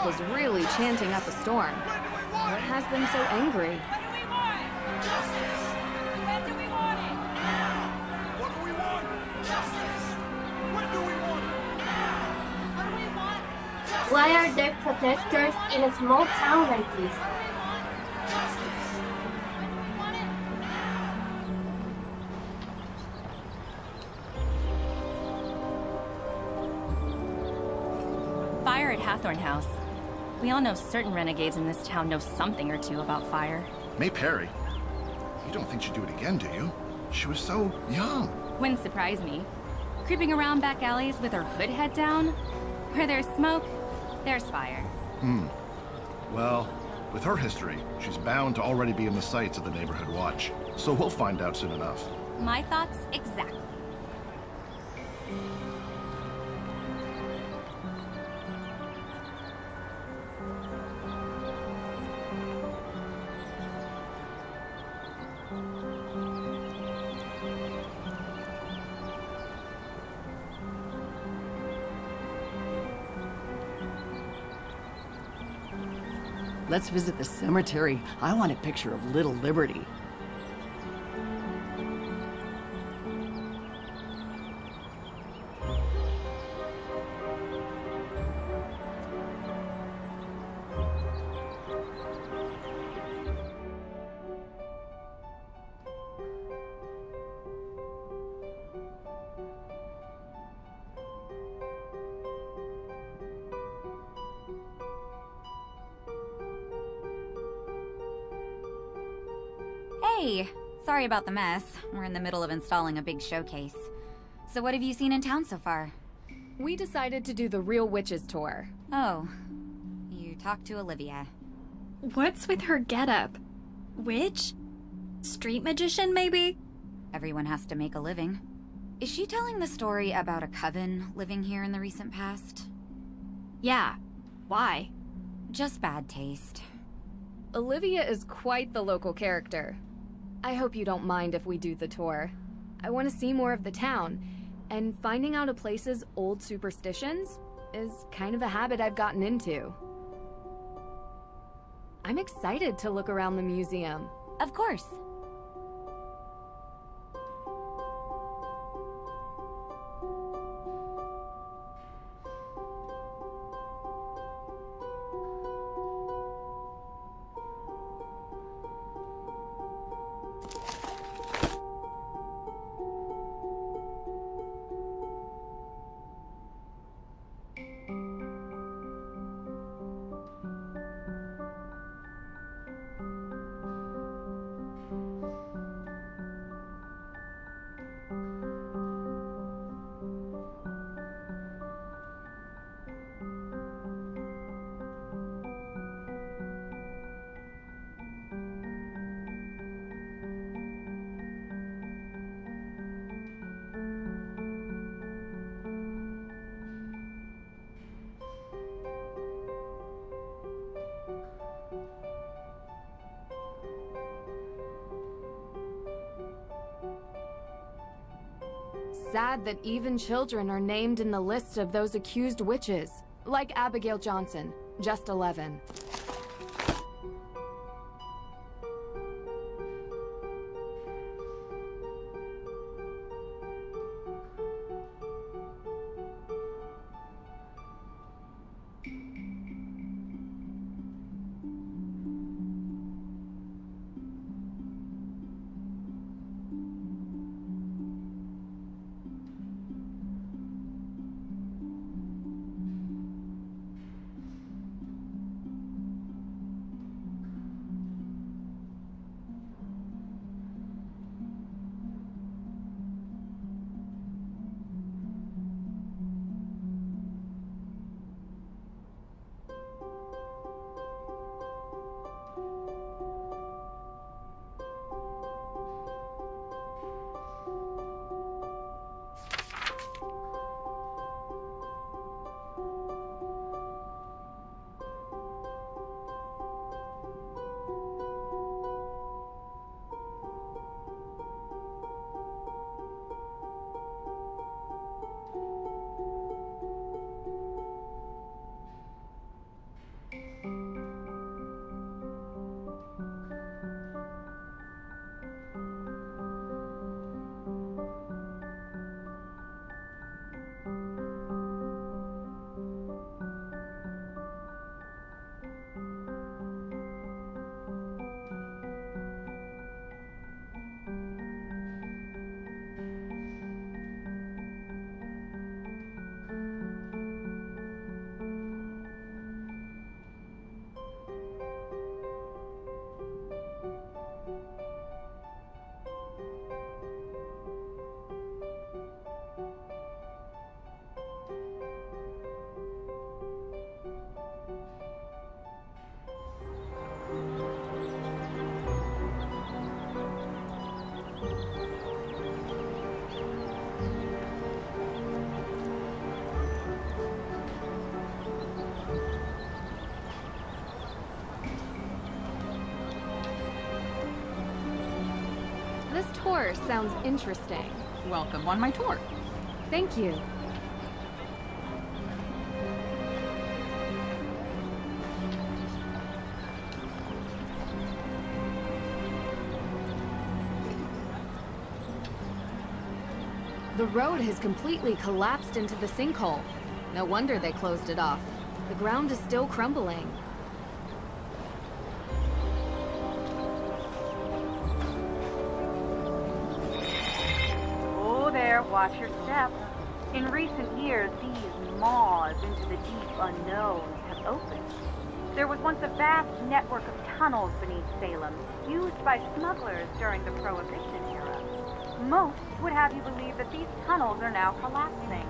locals really chanting up a storm. What has them so angry? When do we want it? What do we want? Justice! When do we want it? What do we want? Justice! Why are there protesters in a small town like this? Fire at Hathorne House. We all know certain renegades in this town know something or two about fire. May Perry. You don't think she'd do it again, do you? She was so young. Wouldn't surprise me. Creeping around back alleys with her hood head down? Where there's smoke, there's fire. Well, with her history, she's bound to already be in the sights of the neighborhood watch. So we'll find out soon enough. My thoughts exactly. Let's visit the cemetery. I want a picture of Little Liberty. Hey, sorry about the mess. We're in the middle of installing a big showcase. So what have you seen in town so far? We decided to do the Real Witches tour. Oh, you talked to Olivia. What's with her getup? Witch? Street magician, maybe? Everyone has to make a living. Is she telling the story about a coven living here in the recent past? Yeah. Why? Just bad taste. Olivia is quite the local character. I hope you don't mind if we do the tour. I want to see more of the town, and finding out a place's old superstitions is kind of a habit I've gotten into. I'm excited to look around the museum. Of course. Sad that even children are named in the list of those accused witches, like Abigail Johnson, just 11. This tour sounds interesting. Welcome on my tour. Thank you. The road has completely collapsed into the sinkhole. No wonder they closed it off. The ground is still crumbling. Oh there, watch your step. In recent years, these maws into the deep unknown have opened. There was once a vast network of tunnels beneath Salem, used by smugglers during the Prohibition era. Most would have you believe that these tunnels are now collapsing.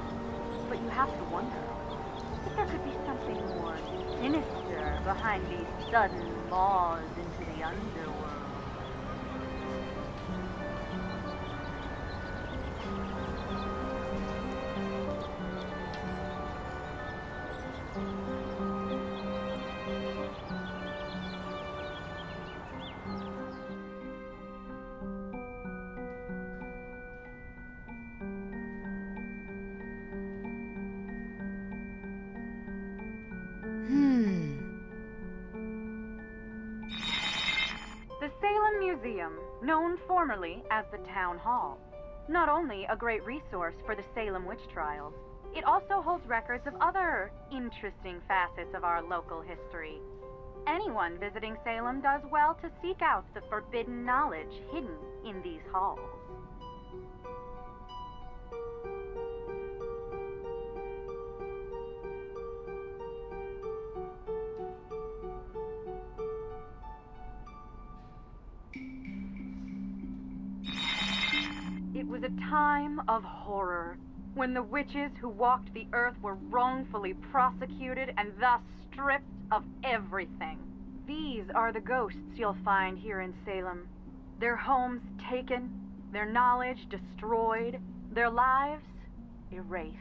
But you have to wonder if there could be something more sinister behind these sudden maws into the underworld. The Salem Museum, known formerly as the Town Hall. Not only a great resource for the Salem witch trials, it also holds records of other interesting facets of our local history. Anyone visiting Salem does well to seek out the forbidden knowledge hidden in these halls. It was a time of horror, when the witches who walked the earth were wrongfully prosecuted and thus stripped of everything. These are the ghosts you'll find here in Salem. Their homes taken, their knowledge destroyed, their lives erased.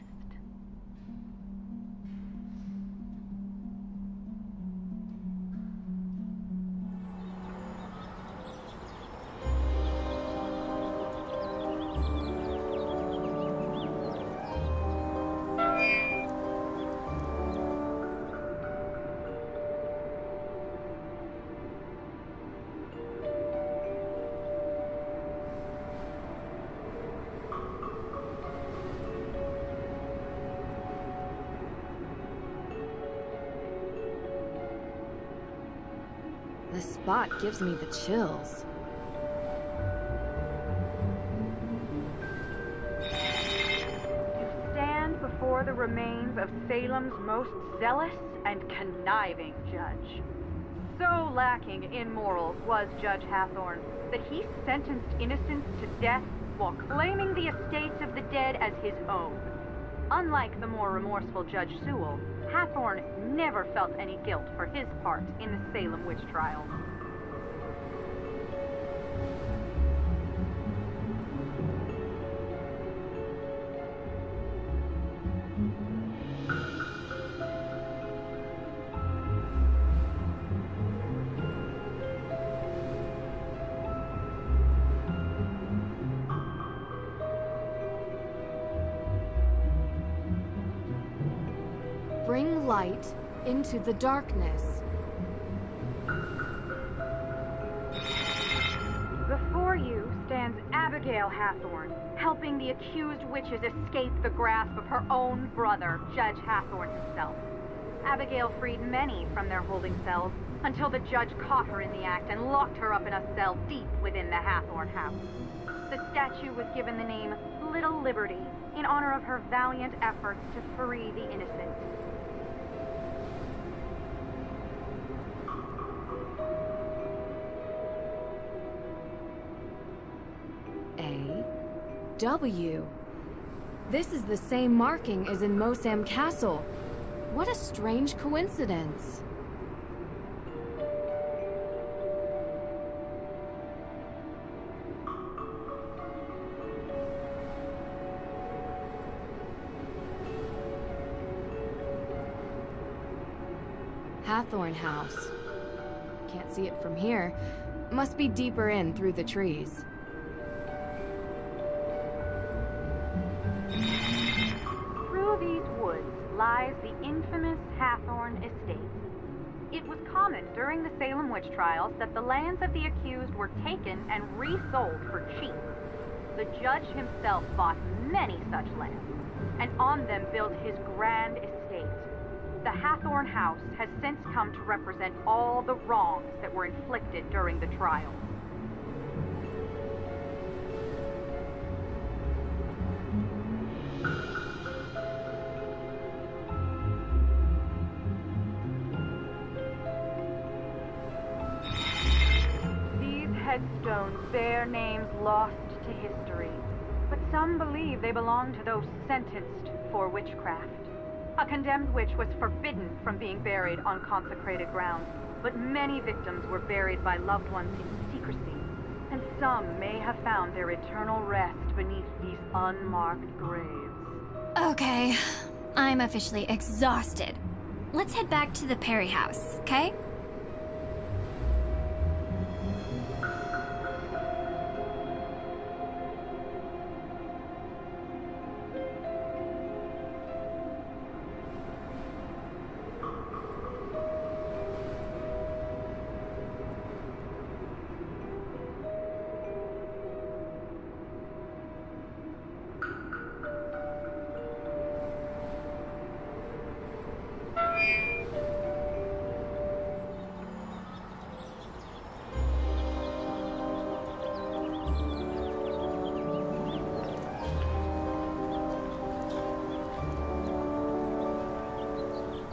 This spot gives me the chills. You stand before the remains of Salem's most zealous and conniving judge. So lacking in morals was Judge Hathorne that he sentenced innocents to death while claiming the estates of the dead as his own. Unlike the more remorseful Judge Sewell, Hathorne never felt any guilt for his part in the Salem witch trials. Bring light into the darkness. Before you stands Abigail Hathorne, helping the accused witches escape the grasp of her own brother, Judge Hathorne himself. Abigail freed many from their holding cells until the judge caught her in the act and locked her up in a cell deep within the Hathorne house. The statue was given the name Little Liberty in honor of her valiant efforts to free the innocent. W. This is the same marking as in Mosam Castle. What a strange coincidence. Hathorne House. Can't see it from here. Must be deeper in through the trees. lies the infamous Hathorne Estate. It was common during the Salem witch trials that the lands of the accused were taken and resold for cheap. The judge himself bought many such lands, and on them built his grand estate. The Hathorne House has since come to represent all the wrongs that were inflicted during the trial. These headstones bear names lost to history, but some believe they belong to those sentenced for witchcraft. A condemned witch was forbidden from being buried on consecrated ground, but many victims were buried by loved ones in secrecy, and some may have found their eternal rest beneath these unmarked graves. Okay, I'm officially exhausted. Let's head back to the Perry house, okay?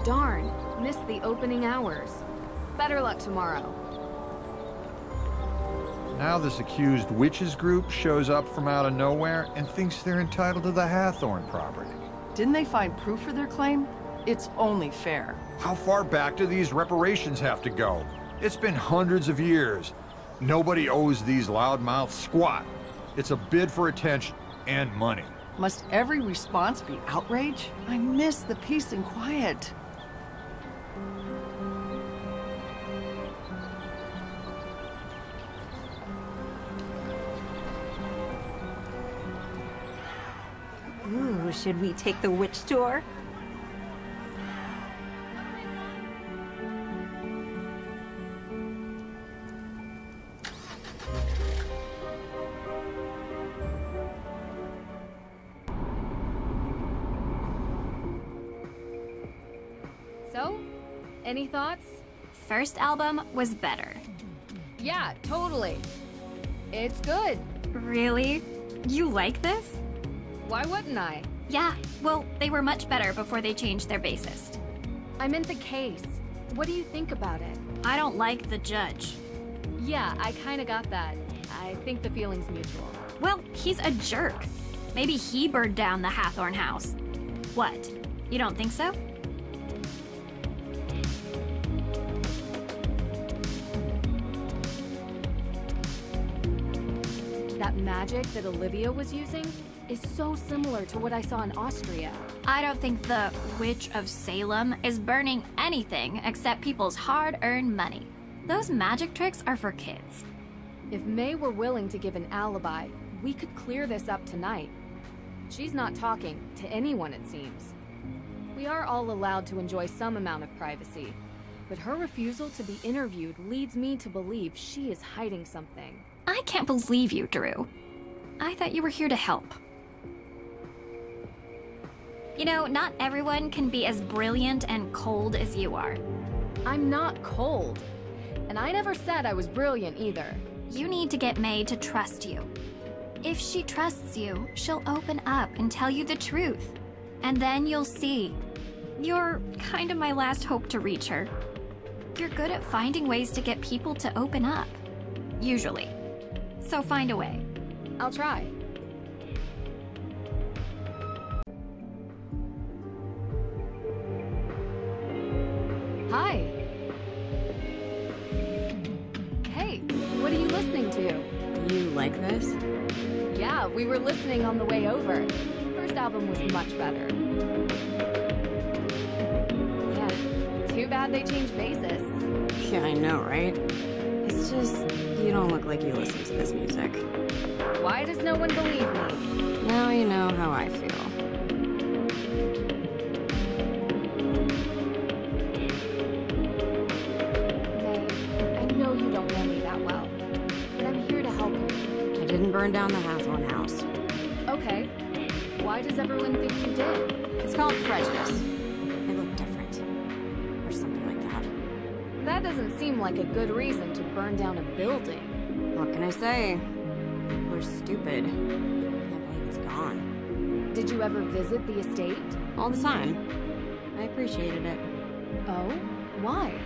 Darn, missed the opening hours. Better luck tomorrow. Now this accused witches group shows up from out of nowhere and thinks they're entitled to the Hathorne property. Didn't they find proof for their claim? It's only fair. How far back do these reparations have to go? It's been hundreds of years. Nobody owes these loudmouths squat. It's a bid for attention and money. Must every response be outrage? I miss the peace and quiet. Ooh, should we take the witch tour? So, any thoughts? First album was better. Yeah, totally. It's good. Really? You like this? Why wouldn't I? Yeah, well, they were much better before they changed their bassist. I meant the case. What do you think about it? I don't like the judge. Yeah, I kinda got that. I think the feeling's mutual. Well, he's a jerk. Maybe he burned down the Hathorne house. What? You don't think so? That magic that Olivia was using is so similar to what I saw in Austria. I don't think the Witch of Salem is burning anything except people's hard-earned money. Those magic tricks are for kids. If May were willing to give an alibi, we could clear this up tonight. She's not talking to anyone, it seems. We are all allowed to enjoy some amount of privacy, but her refusal to be interviewed leads me to believe she is hiding something. I can't believe you, Drew. I thought you were here to help. You know, not everyone can be as brilliant and cold as you are. I'm not cold. And I never said I was brilliant either. You need to get May to trust you. If she trusts you, she'll open up and tell you the truth. And then you'll see. You're kind of my last hope to reach her. You're good at finding ways to get people to open up. Usually. So find a way. I'll try. Hi. Hey, what are you listening to? You like this? Yeah, we were listening on the way over. First album was much better. Yeah, too bad they changed bassists. Yeah, I know, right? It's just, you don't look like you listen to this music. Why does no one believe me? Now you know how I feel. that well, but I'm here to help you. I didn't burn down the Hathorne house. Okay. Why does everyone think you did? It's called prejudice. I look different. Or something like that. That doesn't seem like a good reason to burn down a building. What can I say? We're stupid. I can't believe it's gone. Did you ever visit the estate? All the time. I appreciated it. Oh? Why?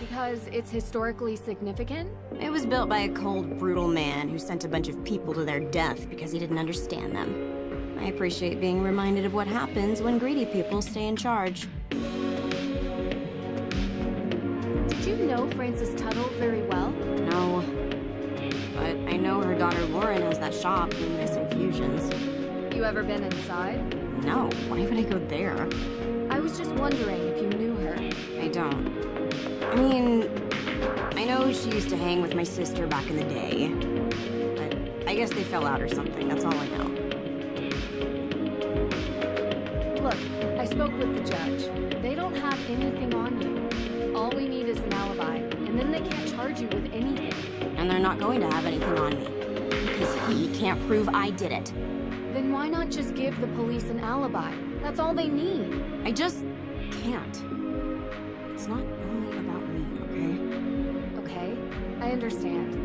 Because it's historically significant? It was built by a cold, brutal man who sent a bunch of people to their death because he didn't understand them. I appreciate being reminded of what happens when greedy people stay in charge. Did you know Frances Tuttle very well? No. But I know her daughter Lauren has that shop doing this infusions. You ever been inside? No. Why would I go there? I was just wondering if you knew her. I don't. I mean, I know she used to hang with my sister back in the day. But I guess they fell out or something. That's all I know. Look, I spoke with the judge. They don't have anything on you. All we need is an alibi, and then they can't charge you with anything. And they're not going to have anything on me. Because he can't prove I did it. Then why not just give the police an alibi? That's all they need. I just can't. It's not only about me, okay? Okay, I understand.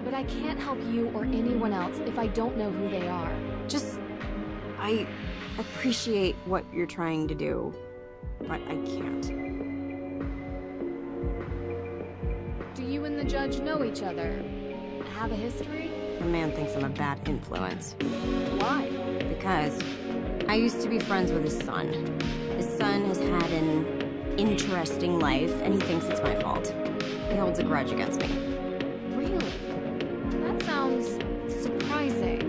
But I can't help you or anyone else if I don't know who they are. I appreciate what you're trying to do, but I can't. Do you and the judge know each other? Have a history? The man thinks I'm a bad influence. Why? Because I used to be friends with his son. His son has had an interesting life, and he thinks it's my fault. He holds a grudge against me. Really? That sounds surprising.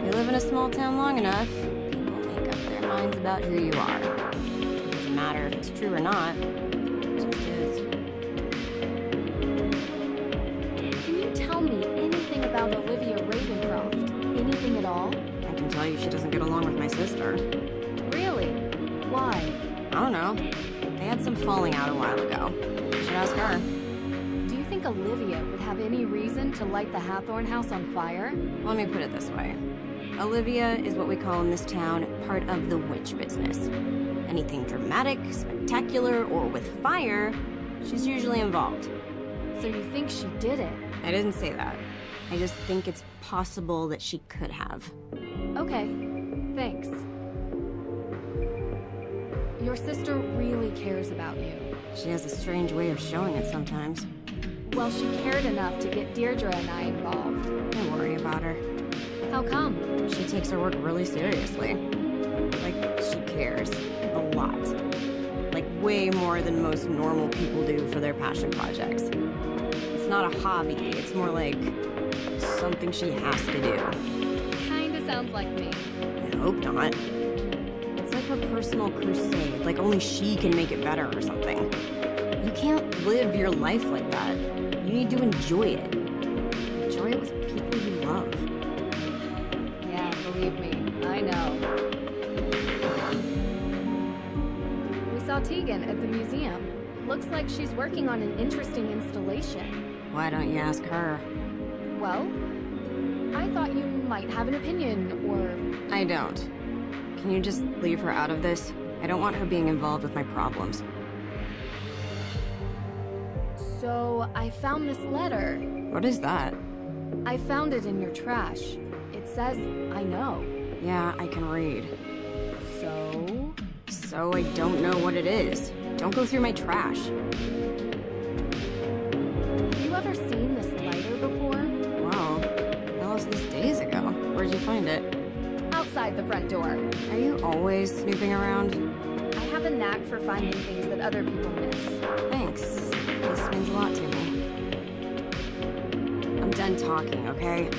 You live in a small town long enough, people make up their minds about who you are. Doesn't matter if it's true or not. It just is. Can you tell me anything about Olivia Ravencroft? Anything at all? I can tell you she doesn't get along with my sister. Really? Why? I don't know. They had some falling out a while ago. You should ask her. Do you think Olivia would have any reason to light the Hathorne house on fire? Let me put it this way. Olivia is what we call in this town part of the witch business. Anything dramatic, spectacular, or with fire, she's usually involved. So you think she did it? I didn't say that. I just think it's possible that she could have. Okay, thanks. Your sister really cares about you. She has a strange way of showing it sometimes. Well, she cared enough to get Deirdre and I involved. Don't worry about her. How come? She takes her work really seriously. Like, she cares. A lot. Like, way more than most normal people do for their passion projects. It's not a hobby, it's more like something she has to do. Kinda sounds like me. I hope not. It's like her personal crusade, like only she can make it better or something. You can't live your life like that. You need to enjoy it. Enjoy it with people you love. Yeah, believe me, I know. We saw Tegan at the museum. Looks like she's working on an interesting installation. Why don't you ask her? Well, I thought you might have an opinion, or... I don't. Can you just leave her out of this? I don't want her being involved with my problems. So, I found this letter. What is that? I found it in your trash. It says, I know. Yeah, I can read. So? So I don't know what it is. Don't go through my trash. Have you ever seen this lighter before? Wow. I lost this days ago. Where'd you find it? Outside the front door. Are you always snooping around? I have a knack for finding things that other people miss. Thanks. This means a lot to me. I'm done talking, okay?